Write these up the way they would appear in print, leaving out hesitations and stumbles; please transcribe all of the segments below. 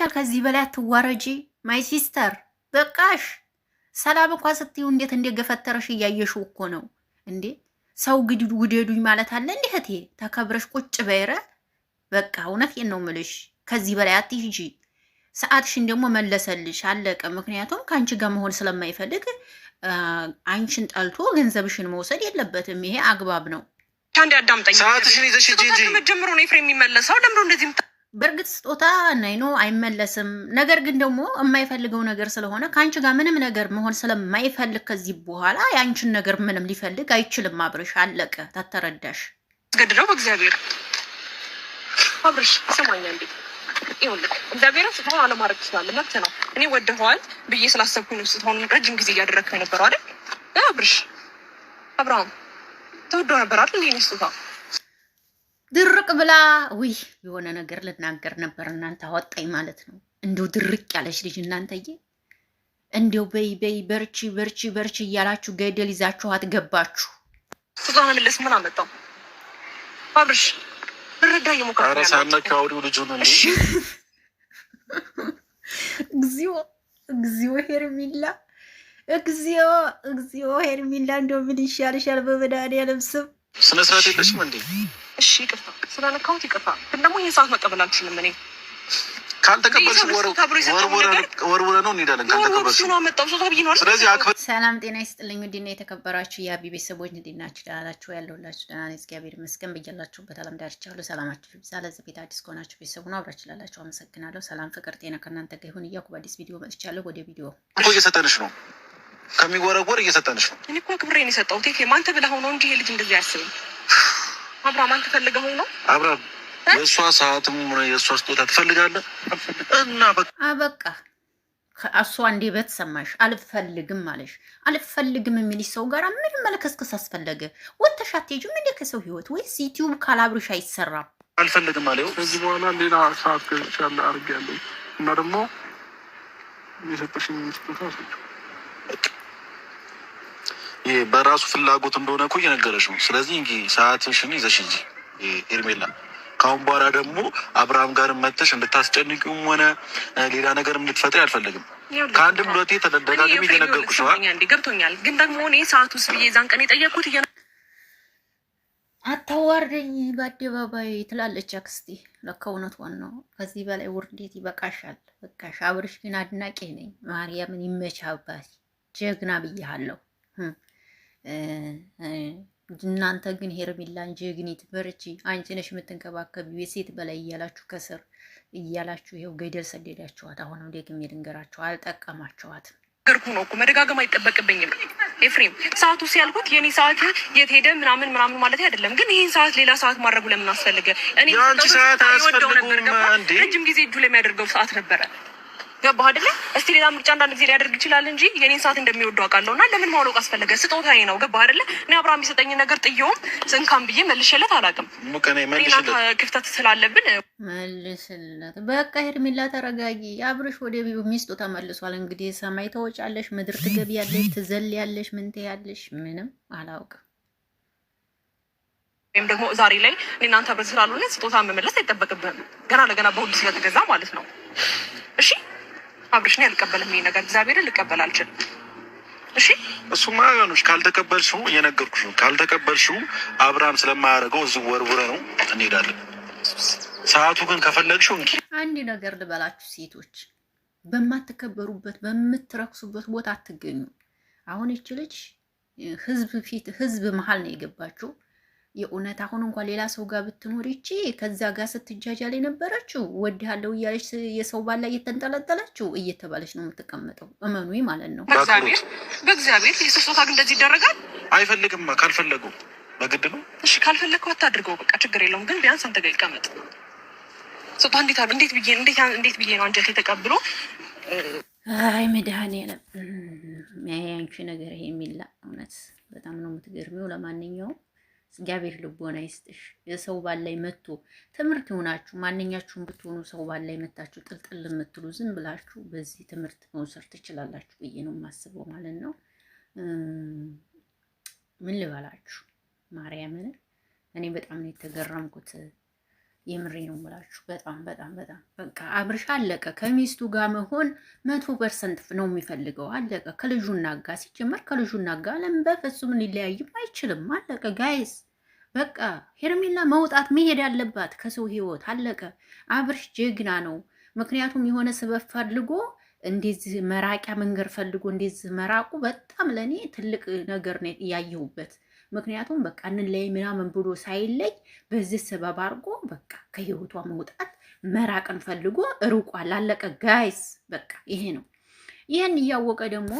ይበቃሻል። ከዚህ በላይ አትዋረጂ ማይ ሲስተር በቃሽ። ሰላም እንኳን ስትዩ እንዴት እንደገፈተረሽ እያየሽው እኮ ነው እንዴ። ሰው ግድዱ ውደዱኝ ማለት አለ እንዴ? እህቴ ተከብረሽ ቁጭ በይረ በቃ እውነቴን ነው ምልሽ። ከዚህ በላይ አትሂጂ። ሰዓትሽን ደግሞ መለሰልሽ አለቀ። ምክንያቱም ከአንቺ ጋር መሆን ስለማይፈልግ አንቺን ጠልቶ ገንዘብሽን መውሰድ የለበትም። ይሄ አግባብ ነው። አንዴ አዳምጠኝ። ሰዓትሽን ይዘሽ ሂጂ። መጀመሩ ነው ኤፍሬም የሚመለሰው። ለምሮ እንደዚህ በእርግጥ ስጦታ ነይኖ አይመለስም። ነገር ግን ደግሞ የማይፈልገው ነገር ስለሆነ ከአንቺ ጋር ምንም ነገር መሆን ስለማይፈልግ ከዚህ በኋላ የአንቺን ነገር ምንም ሊፈልግ አይችልም። አብርሽ አለቀ። ታተረዳሽ ገድለው በእግዚአብሔር አብርሽ ሰማኛ እንዴ ይኸውልህ እግዚአብሔርን ስታው አለማድረግ ትችላለህ፣ መብት ነው። እኔ ወደኸዋል ብዬ ስላሰብኩኝ ነው ስታውን ረጅም ጊዜ እያደረግከው የነበረው አይደል? አብርሽ አብርሃም ተወደው ነበር አይደል? ይሄን ስታ ድርቅ ብላ ውይ የሆነ ነገር ልናገር ነበር እናንተ አወጣኝ ማለት ነው። እንደው ድርቅ ያለች ልጅ እናንተዬ፣ እንደው በይ በይ በርቺ በርቺ በርቺ እያላችሁ ገደል ይዛችኋት ገባችሁ። ስታውን መለስ ምን አመጣው አብርሽ? ረዳ የሞከረ አረ ሳነካው ልጁ ነው እንዴ? እግዚኦ እግዚኦ ሄርሚላ እግዚኦ እግዚኦ ሄርሚላ፣ እንደው ምን ይሻልሻል? በመድኃኒዓለም ስም ስነ ስርዓት የለሽም እንዴ? እሺ ይቅርታ ስለነካሁት ይቅርታ። ግን ደግሞ ይሄን ሰዓት መቀበል አልችልም እኔ። ካልተቀበልሽ ወርወረ ነው እንሄዳለን። ካልተቀበልሽ ነው አመጣው ሰው ታብይ ነው። ስለዚህ አክብር። ሰላም ጤና ይስጥልኝ። ውድና የተከበራችሁ የአቢ ቤተሰቦች እንዴት ናችሁ? ደህና ናችሁ? ያለሁላችሁ ደህና ነኝ እግዚአብሔር ይመስገን። በያላችሁበት ዓለም ዳርቻ ሁሉ ሰላማችሁ ይብዛ። ለዚህ ቤት አዲስ ከሆናችሁ ቤተሰቡ ነው አብራችሁ ላላችሁ አመሰግናለሁ። ሰላም ፍቅር ጤና ከእናንተ ጋር ይሁን እያልኩ በአዲስ ቪዲዮ መጥቻለሁ። ወደ ቪዲዮ እኮ እየሰጠንሽ ነው፣ ከሚወረወር እየሰጠንሽ ነው። እኔ እኮ ክብሬን የሰጠሁት ማንተ ብለህ ነው እንጂ ይሄ ልጅ እንደዚህ አያስብም። አብርሃም አንተ ፈልገው ነው አብርሃም የእሷ ሰዓትም የእሷ ስጦታ ትፈልጋለህ እና በቃ ከእሷ እንዴ በተሰማሽ አልፈልግም አለሽ። አልፈልግም የሚልሽ ሰው ጋር ምን መለከስከስ አስፈለገ? ወተሽ አትሄጂም እንዴ ከሰው ህይወት? ወይስ ዩቲዩብ ካላብርሽ አይሰራም? አልፈልግም አለ። ከዚህ በኋላ ሌላ ሰዓት ከቻለ አድርጌያለሁ እና ደግሞ የሰጠሽኝ ስጦታ ሰጥቼው ይሄ በራሱ ፍላጎት እንደሆነ እኮ እየነገረሽ ነው። ስለዚህ እንጂ ሰዓትሽን ይዘሽ እንጂ ሄርሜላ ካሁን በኋላ ደግሞ አብርሃም ጋር መተሽ እንድታስጨንቂውም ሆነ ሌላ ነገር እንድትፈጥሪ አልፈልግም። ከአንድም ሁለቴ ተደጋጋሚ እየነገርኩሽ ነው። ገብቶኛል። ግን ደግሞ እኔ ሰዓት ውስጥ ብዬ ዛን ቀን የጠየቅኩት አታዋርደኝ በአደባባይ ትላለች አክስቴ። ለካ እውነቷን ነው። ከዚህ በላይ ውርዴት ይበቃሻል። በቃሽ። አብርሽ ግን አድናቂ ነኝ። ማርያምን ይመቻባት። ጀግና ብያለሁ። እናንተ ግን ሄርሜላን ጀግኒት በርቺ፣ አንቺ ነሽ የምትንከባከቢ የሴት በላይ እያላችሁ ከስር እያላችሁ ይኸው ገደል ሰደዳችኋት። አሁንም ደግሜ ልንገራችሁ አልጠቀማችኋትም። ገርኩ ነው እኮ መደጋገም አይጠበቅብኝም። ኤፍሬም ሰዓቱ ሲያልኩት የኔ ሰዓት የት ሄደ ምናምን ማለት አይደለም። ግን ይሄን ሰዓት ሌላ ሰዓት ማድረጉ ለምን አስፈልገ? እኔ ሰዓት አያስፈልጉም። ረጅም ጊዜ እጁ ላይ የሚያደርገው ሰዓት ነበረ። ገባህ አይደለ? እስቲ ሌላ ምርጫ አንዳንድ ጊዜ ሊያደርግ ይችላል እንጂ የኔን ሰዓት እንደሚወደው አውቃለሁ። እና ለምን ማወቅ አስፈለገ? ስጦታዬ ነው። ገባህ አይደለ? እኔ አብርሃም የሚሰጠኝን ነገር ጥየውም ስንካም ብዬ መልሼለት አላውቅም። ክፍተት ስላለብን መልስለት። በቃ ሄርሜላ ተረጋጊ። አብርሽ ወደ ሚስቱ ተመልሷል። እንግዲህ ሰማይ ተወጫለሽ፣ ምድር ትገቢያለሽ፣ ትዘልያለሽ፣ ምን ትያለሽ? ምንም አላውቅም። ወይም ደግሞ ዛሬ ላይ እናንተ አብረን ስላልሆነ ስጦታ መመለስ አይጠበቅብህም። ገና ለገና በሁሉ ስለተገዛ ማለት ነው። እሺ አብርሽ ነው ያልቀበልም ይሄ ነገር እግዚአብሔርን ልቀበል አልችልም። እሺ እሱማ ያኑሽ ካልተቀበልሽው እየነገርኩሽ ነው። ካልተቀበልሽው አብርሃም ስለማያደርገው እዚህ ወርውረ ነው እንሄዳለን። ሰዓቱ ግን ከፈለግሽው እንጂ አንድ ነገር ልበላችሁ ሴቶች፣ በማትከበሩበት በምትረክሱበት ቦታ አትገኙ። አሁን ይቺ ልጅ ህዝብ ፊት ህዝብ መሀል ነው የገባችው። የእውነት አሁን እንኳን ሌላ ሰው ጋር ብትኖር ይቺ ከዛ ጋር ስትጃጃል የነበረችው ወድሃለሁ እያለች የሰው ባላ እየተንጠለጠለችው እየተባለች ነው የምትቀመጠው። እመኑኝ ማለት ነው። በእግዚአብሔር የስጦታ ግን እንደዚህ ይደረጋል? አይፈልግም። ካልፈለገው በግድ ነው። እሺ ካልፈለገው አታድርገው፣ በቃ ችግር የለውም። ግን ቢያንስ አንተ ጋር ይቀመጥ። ስጦታ እንዴት ብዬ ነው አንጀቴ ተቀብሎ? አይ መድኃኒዓለም ያንቺ ነገር ይሄ የሚላ እውነት በጣም ነው የምትገርሚው። ለማንኛውም እግዚአብሔር ልቦና ይስጥሽ። የሰው ባል ላይ መጥቶ ትምህርት ይሆናችሁ። ማንኛችሁም ብትሆኑ ሰው ባል ላይ መታችሁ ጥልጥል የምትሉ ዝም ብላችሁ በዚህ ትምህርት መውሰድ ትችላላችሁ ብዬ ነው የማስበው ማለት ነው። ምን ልበላችሁ ማርያምን፣ እኔ በጣም ነው የተገረምኩት። የምሬ ነው የምላችሁ። በጣም በጣም በጣም በቃ አብርሽ አለቀ። ከሚስቱ ጋር መሆን 100% ነው የሚፈልገው። አለቀ። ከልጁና ጋር ሲጀመር ከልጁና ጋር ለምን በፍጹም ሊለያይም አይችልም። አለቀ ጋይስ። በቃ ሄርሜላ መውጣት መሄድ ያለባት ከሰው ህይወት። አለቀ። አብርሽ ጀግና ነው። ምክንያቱም የሆነ ስበብ ፈልጎ እንደዚህ መራቂያ መንገድ ፈልጎ እንደዚህ መራቁ በጣም ለእኔ ትልቅ ነገር ነው ያየሁበት። ምክንያቱም በቃ እንለይ ምናምን ብሎ ሳይለይ በዚህ ሰበብ አድርጎ በቃ ከህይወቷ መውጣት መራቅን ፈልጎ ርቋል። አለቀ ጋይስ። በቃ ይሄ ነው። ይህን እያወቀ ደግሞ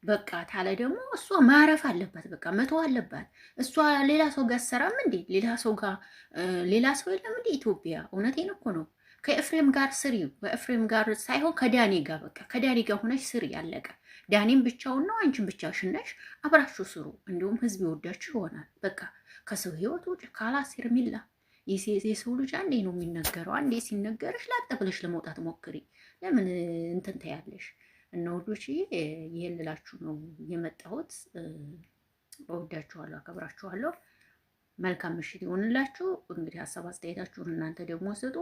በቃ ታለ ደግሞ እሷ ማረፍ አለባት። በቃ መተው አለባት። እሷ ሌላ ሰው ጋር ሰራም እንዴ? ሌላ ሰው ጋር ሌላ ሰው የለም እንዴ? ኢትዮጵያ እውነቴን እኮ ነው። ከኤፍሬም ጋር ስሪ፣ በኤፍሬም ጋር ሳይሆን ከዳኒ ጋር በቃ ከዳኒ ጋር ሆነች ስሪ። ያለቀ። ዳኒም ብቻውን ነው፣ አንቺን ብቻሽን ነሽ። አብራችሁ ስሩ፣ እንዲሁም ህዝብ ይወዳችሁ ይሆናል። በቃ ከሰው ህይወት ውጭ ካላስ ሄርሜላ። የሰው ልጅ አንዴ ነው የሚነገረው። አንዴ ሲነገርሽ ላጥ ብለሽ ለመውጣት ሞክሪ። ለምን እንትን ታያለሽ? እና ውዶች ይሄን ልላችሁ ነው የመጣሁት። እወዳችኋለሁ፣ አከብራችኋለሁ። መልካም ምሽት ይሆንላችሁ። እንግዲህ ሀሳብ አስተያየታችሁን እናንተ ደግሞ ስጡ።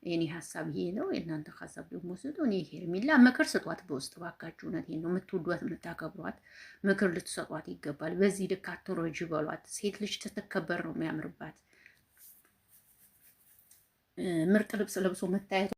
የኔ ሀሳብ ይሄ ነው። የእናንተ ሀሳብ ደግሞ ስጡ። እኔ ሄርሜላ ምክር ስጧት በውስጥ ባካችሁ። እውነቴን ነው። የምትወዷት የምታከብሯት ምክር ልትሰጧት ይገባል። በዚህ ልክ አትሮጂ በሏት። ሴት ልጅ ስትከበር ነው የሚያምርባት። ምርጥ ልብስ ለብሶ መታየት